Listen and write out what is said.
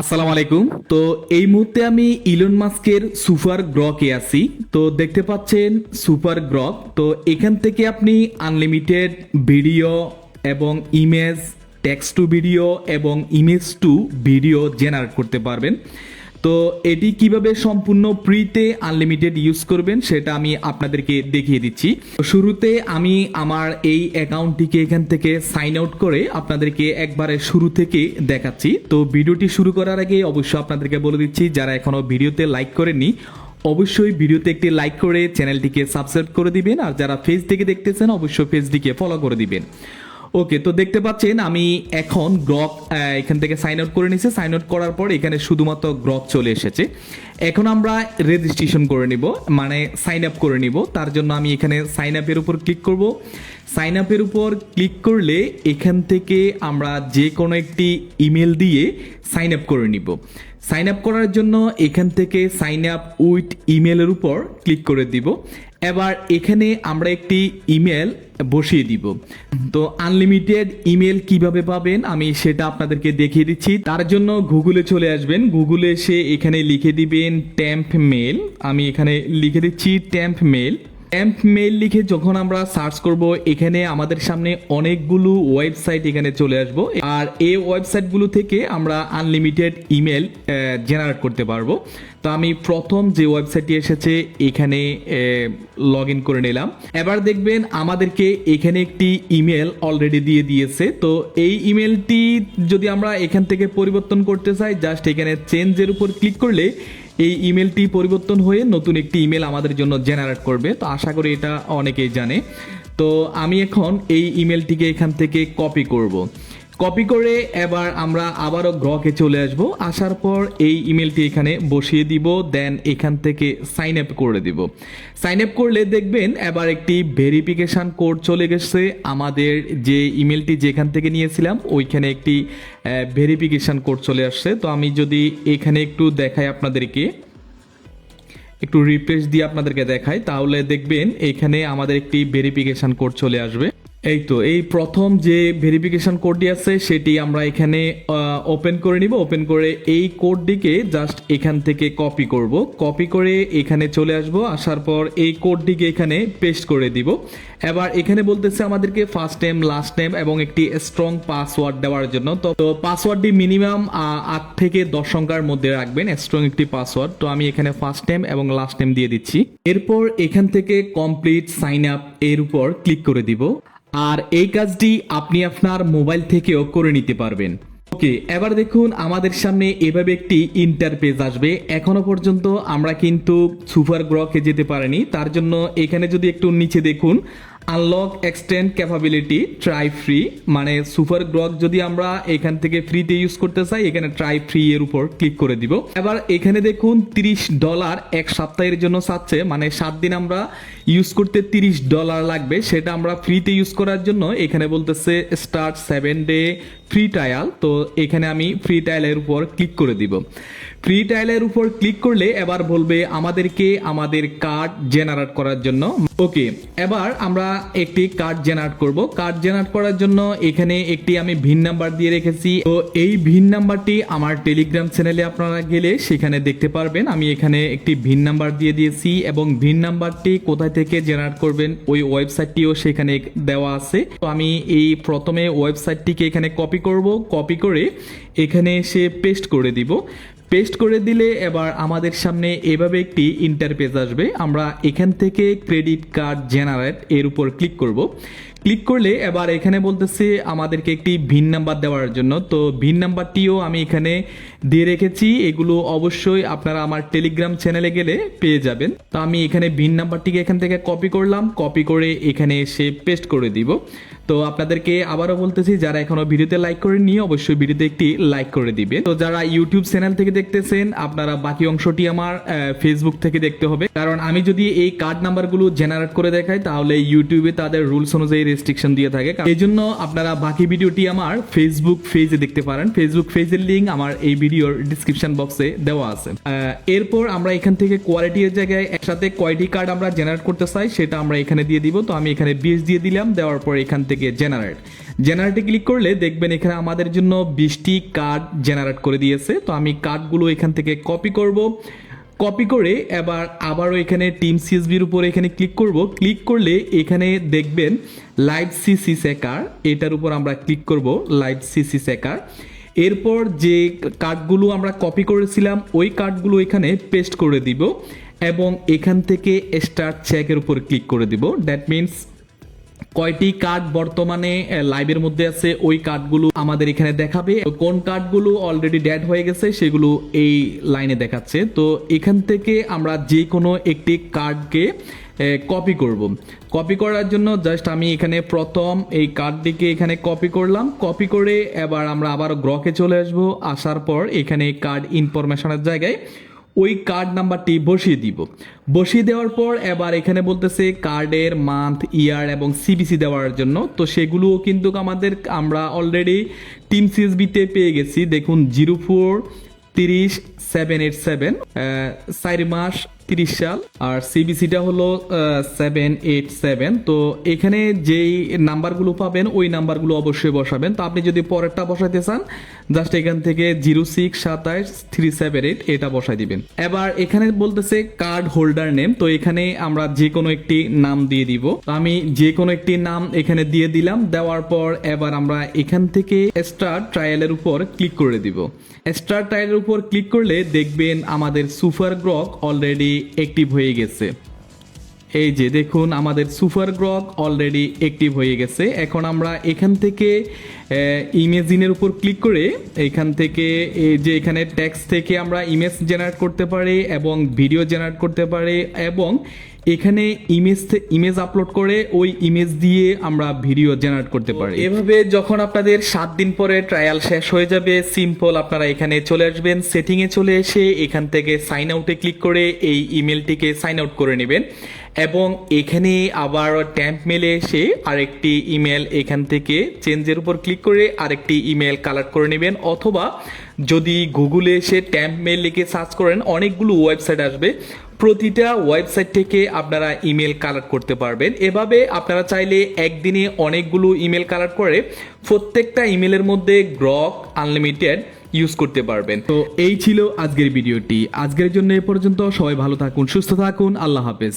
আসসালামু আলাইকুম। তো এই মুহূর্তে আমি ইলন মাস্কের সুপার গ্রকে আছি। তো দেখতে পাচ্ছেন সুপার গ্রক। তো এখান থেকে আপনি আনলিমিটেড ভিডিও এবং ইমেজ, টেক্সট টু ভিডিও এবং ইমেজ টু ভিডিও জেনারেট করতে পারবেন। তো এটি কিভাবে সম্পূর্ণ ফ্রিতে আনলিমিটেড ইউজ করবেন সেটা আমি আপনাদেরকে দেখিয়ে দিচ্ছি। শুরুতে আমি আমার এই অ্যাকাউন্টটিকে এখান থেকে সাইন আউট করে আপনাদেরকে একবারে শুরু থেকে দেখাচ্ছি। তো ভিডিওটি শুরু করার আগে অবশ্যই আপনাদেরকে বলে দিচ্ছি, যারা এখনো ভিডিওতে লাইক করেননি অবশ্যই ভিডিওতে একটি লাইক করে চ্যানেলটিকে সাবস্ক্রাইব করে দিবেন, আর যারা পেজ থেকে দেখতেছেন অবশ্যই পেজটিকে ফলো করে দিবেন। ওকে, তো দেখতে পাচ্ছেন আমি এখন গ্রক এখান থেকে সাইন আউট করে নিয়েছি। সাইন আউট করার পর এখানে শুধুমাত্র গ্রক চলে এসেছে। এখন আমরা রেজিস্ট্রেশন করে নিব, মানে সাইন আপ করে নিব। তার জন্য আমি এখানে সাইন আপের উপর ক্লিক করব। সাইন আপের উপর ক্লিক করলে এখান থেকে আমরা যে কোনো একটি ইমেল দিয়ে সাইন আপ করে নিব। সাইন আপ করার জন্য এখান থেকে সাইন আপ উইথ ইমেলের উপর ক্লিক করে দিব। এবার এখানে আমরা একটি ইমেল বসিয়ে দিব। তো আনলিমিটেড ইমেল কিভাবে পাবেন আমি সেটা আপনাদেরকে দেখিয়ে দিচ্ছি। তার জন্য গুগলে চলে আসবেন। গুগলে এসে এখানে লিখে দিবেন ট্যাম্প মেল। আমি এখানে লিখে দিচ্ছি ট্যাম্প মেল। ট্যাম্প মেল লিখে যখন আমরা সার্চ করব এখানে আমাদের সামনে অনেকগুলো ওয়েবসাইট এখানে চলে আসবো, আর এই ওয়েবসাইটগুলো থেকে আমরা আনলিমিটেড ইমেল জেনারেট করতে পারবো। তো আমি প্রথম যে ওয়েবসাইটটি এসেছে এখানে লগ ইন করে নিলাম। এবার দেখবেন আমাদেরকে এখানে একটি ইমেল অলরেডি দিয়ে দিয়েছে। তো এই ইমেলটি যদি আমরা এখান থেকে পরিবর্তন করতে চাই, জাস্ট এখানে চেঞ্জের উপর ক্লিক করলে এই ইমেলটি পরিবর্তন হয়ে নতুন একটি ইমেল আমাদের জন্য জেনারেট করবে। তো আশা করি এটা অনেকেই জানে। তো আমি এখন এই ইমেলটিকে এখান থেকে কপি করব। কপি করে এবার আমরা আবারও গ্রকে চলে আসব। আসার পর এই ইমেলটি এখানে বসিয়ে দিব, দেন এখান থেকে সাইন আপ করে দিব। সাইন আপ করলে দেখবেন এবার একটি ভেরিফিকেশন কোড চলে গেছে। আমাদের যে ইমেলটি যেখান থেকে নিয়েছিলাম ওইখানে একটি ভেরিফিকেশন কোড চলে আসছে। তো আমি যদি এখানে একটু দেখাই আপনাদেরকে, একটু রিফ্রেশ দিয়ে আপনাদেরকে দেখাই, তাহলে দেখবেন এখানে আমাদের একটি ভেরিফিকেশন কোড চলে আসবে। এই তো এই প্রথম যে ভেরিফিকেশন কোডটি আছে সেটি আমরা এখানে ওপেন করে নিব। ওপেন করে এই কোডটিকে জাস্ট এখান থেকে কপি করব। কপি করে এখানে চলে আসব। আসার পর এই কোডটিকে এখানে পেস্ট করে দিব। এবার এখানে বলতেছে আমাদেরকে ফার্স্ট নেম, লাস্ট নেম এবং একটি স্ট্রং পাসওয়ার্ড দেওয়ার জন্য। তো পাসওয়ার্ডটি মিনিমাম 8 থেকে 10 সংখ্যার মধ্যে রাখবেন, স্ট্রং একটি পাসওয়ার্ড। তো আমি এখানে ফার্স্ট নেম এবং লাস্ট নেম দিয়ে দিচ্ছি। এরপর এখান থেকে কমপ্লিট সাইন আপ এর উপর ক্লিক করে দিব। আর এই কাজটি আপনি আপনার মোবাইল থেকেও করে নিতে পারবেন। ওকে, এবার দেখুন আমাদের সামনে এভাবে একটি ইন্টারপেজ আসবে। এখনো পর্যন্ত আমরা কিন্তু সুপার গ্রকে যেতে পারিনি। তার জন্য এখানে যদি একটু নিচে দেখুন, unlock extend capability try free, মানে সুপার গ্রক যদি আমরা এখান থেকে ফ্রিতে ইউজ করতে চাই এখানে ট্রাই ফ্রি এর উপর ক্লিক করে দিব। এবার এখানে দেখুন $30 এক সপ্তাহের জন্য চাচ্ছে, মানে 7 দিন আমরা ইউজ করতে $30 লাগবে। সেটা আমরা ফ্রিতে ইউজ করার জন্য এখানে বলতেছে স্টার্ট 7 ডে ফ্রি ট্রায়াল। তো এখানে আমি ফ্রি ট্রায়ালের উপর ক্লিক করে দিব। ফ্রি ট্রায়ালের উপর ক্লিক করলে এবার বলবে আমাদেরকে আমাদের কার্ড জেনারেট করার জন্য। ওকে, এবার আমরা একটি কার্ড জেনারেট করব। কার্ড জেনারেট করার জন্য এখানে একটি আমি ভিন নাম্বার দিয়ে রেখেছি। তো এই ভিন নাম্বারটি আমার টেলিগ্রাম চ্যানেলে আপনারা গেলে সেখানে দেখতে পারবেন। আমি এখানে একটি ভিন নাম্বার দিয়ে দিয়েছি এবং ভিন নাম্বারটি কোথায় থেকে জেনারেট করবেন ওই ওয়েবসাইটটিও সেখানে দেওয়া আছে। তো আমি এই প্রথমে ওয়েবসাইটটিকে এখানে কপি করব। কপি করে এখানে এসে পেস্ট করে দিব। পেস্ট করে দিলে এবার আমাদের সামনে এভাবে একটি ইন্টারপেজ আসবে। আমরা এখান থেকে ক্রেডিট কার্ড জেনারেট এর উপর ক্লিক করব। ক্লিক করলে এবার এখানে বলতেছে আমাদেরকে একটি ভিন নাম্বার দেওয়ার জন্য। তো ভিন নাম্বারটিও আমি এখানে দিয়ে রেখেছি। এগুলো অবশ্যই আপনারা আমার টেলিগ্রাম চ্যানেলে গেলে পেয়ে যাবেন। তো আমি এখানে ভিন নাম্বারটিকে এখান থেকে কপি করলাম। কপি করে এখানে এসে পেস্ট করে দিব। তো আপনাদেরকে আবারও বলতেছি, যারা এখনো ভিডিওতে লাইক করেননি অবশ্যই ভিডিওতে একটি লাইক করে দিবেন। তো যারা ইউটিউব চ্যানেল থেকে দেখতেছেন আপনারা বাকি অংশটি আমার ফেসবুক থেকে দেখতে হবে, কারণ আমি যদি এই কার্ড নাম্বারগুলো জেনারেট করে দেখাই তাহলে ইউটিউবে তাদের রুলস অনুযায়ী রেস্ট্রিকশন দিয়ে থাকে। এই জন্য আপনারা বাকি ভিডিওটি আমার ফেসবুক পেজে দেখতে পারেন। ফেসবুক পেজের লিঙ্ক আমার এই ভিডিওর ডিসক্রিপশন বক্সে দেওয়া আছে। এরপর আমরা এখান থেকে কোয়ালিটির জায়গায় একসাথে কয়টি কার্ড আমরা জেনারেট করতে চাই সেটা আমরা এখানে দিয়ে দিব। তো আমি এখানে 20 দিয়ে দিলাম। দেওয়ার পর এখান থেকে থেকে জেনারেটে ক্লিক করলে দেখবেন এখানে আমাদের জন্য 20টি কার্ড জেনারেট করে দিয়েছে। তো আমি কার্ডগুলো এখান থেকে কপি করে আবারও এখানে টিম সিএসবির উপর এখানে ক্লিক করলে এখানে দেখবেন লাইভ সিসি সেকার, এটার উপর আমরা ক্লিক করব লাইভ সিসি সেকার। এরপর যে কার্ডগুলো আমরা কপি করেছিলাম ওই কার্ডগুলো এখানে পেস্ট করে দিব এবং এখান থেকে স্টার্ট চেকের উপর ক্লিক করে দিব। দ্যাট মিনস কয়টি কার্ড বর্তমানে লাইভের মধ্যে আছে ওই কার্ডগুলো আমাদের এখানে দেখাবে, কোন কার্ডগুলো অলরেডি ডেড হয়ে গেছে সেগুলো এই লাইনে দেখাচ্ছে। তো এখান থেকে আমরা যে কোনো একটি কার্ডকে কপি করার জন্য জাস্ট আমি এখানে প্রথম এই কার্ডটিকে এখানে কপি করে এবার আমরা আবার গ্রকে চলে আসার পর এখানে কার্ড ইনফরমেশনের জায়গায় ওই কার্ড নাম্বারটি বসিয়ে দেওয়ার পর এবার এখানে বলতেছে কার্ডের মান্থ, ইয়ার এবং সিবিসি দেওয়ার জন্য। তো সেগুলোও কিন্তু আমরা অলরেডি টিম সিএসবিতে পেয়ে গেছি। দেখুন 04-30-787 4 মাস 30 সাল, আর সিবিসিটা হলো 787। তো এখানে যেই নাম্বারগুলো পাবেন ওই নাম্বারগুলো অবশ্যই বসাবেন। তো আপনি যদি পরেরটা বসাইতে চান জাস্ট এখান থেকে 06-27-378 এটা বসাই দিবেন। এবার এখানে বলতেছে কার্ড হোল্ডার নেম, তো এখানে আমরা যে কোনো একটি নাম দিয়ে দিব। আমি যে কোনো একটি নাম এখানে দিয়ে দিলাম। দেওয়ার পর এবার আমরা এখান থেকে স্টার্ট ট্রায়ালের উপর ক্লিক করে দিব। স্টার্ট ট্রায়ালের উপর ক্লিক করলে দেখবেন আমাদের সুপার গ্রক অলরেডি অ্যাক্টিভ হয়ে গেছে। এই যে দেখুন আমাদের সুপার গ্রক অলরেডি অ্যাক্টিভ হয়ে গেছে। এখন আমরা এখান থেকে ইমেজিনের উপর ক্লিক করে এখান থেকে এই যে এখানে টেক্সট থেকে আমরা ইমেজ জেনারেট করতে পারি এবং ভিডিও জেনারেট করতে পারি এবং এখানে ইমেজ আপলোড করে ওই ইমেজ দিয়ে আমরা ভিডিও জেনারেট করতে পারি। এভাবে যখন আপনাদের 7 দিন পরে ট্রায়াল শেষ হয়ে যাবে, সিম্পল আপনারা এখানে চলে আসবেন, সেটিংয়ে চলে এসে এখান থেকে সাইন আউটে ক্লিক করে এই ইমেলটিকে সাইন আউট করে নেবেন এবং এখানে আবার ট্যাম্প মেলে এসে আরেকটি ইমেল এখান থেকে চেঞ্জের উপর ক্লিক করে আরেকটি ইমেল কালেক্ট করে নেবেন। অথবা যদি গুগলে এসে ট্যাম্প মেল লিখে সার্চ করেন অনেকগুলো ওয়েবসাইট আসবে, প্রতিটা ওয়েবসাইট থেকে আপনারা ইমেল কালেক্ট করতে পারবেন। এভাবে আপনারা চাইলে একদিনে অনেকগুলো ইমেল কালেক্ট করে প্রত্যেকটা ইমেলের মধ্যে গ্রক আনলিমিটেড ইউজ করতে পারবেন। তো এই ছিল আজকের ভিডিওটি। আজকের জন্য এ পর্যন্ত। সবাই ভালো থাকুন, সুস্থ থাকুন, আল্লাহ হাফেজ।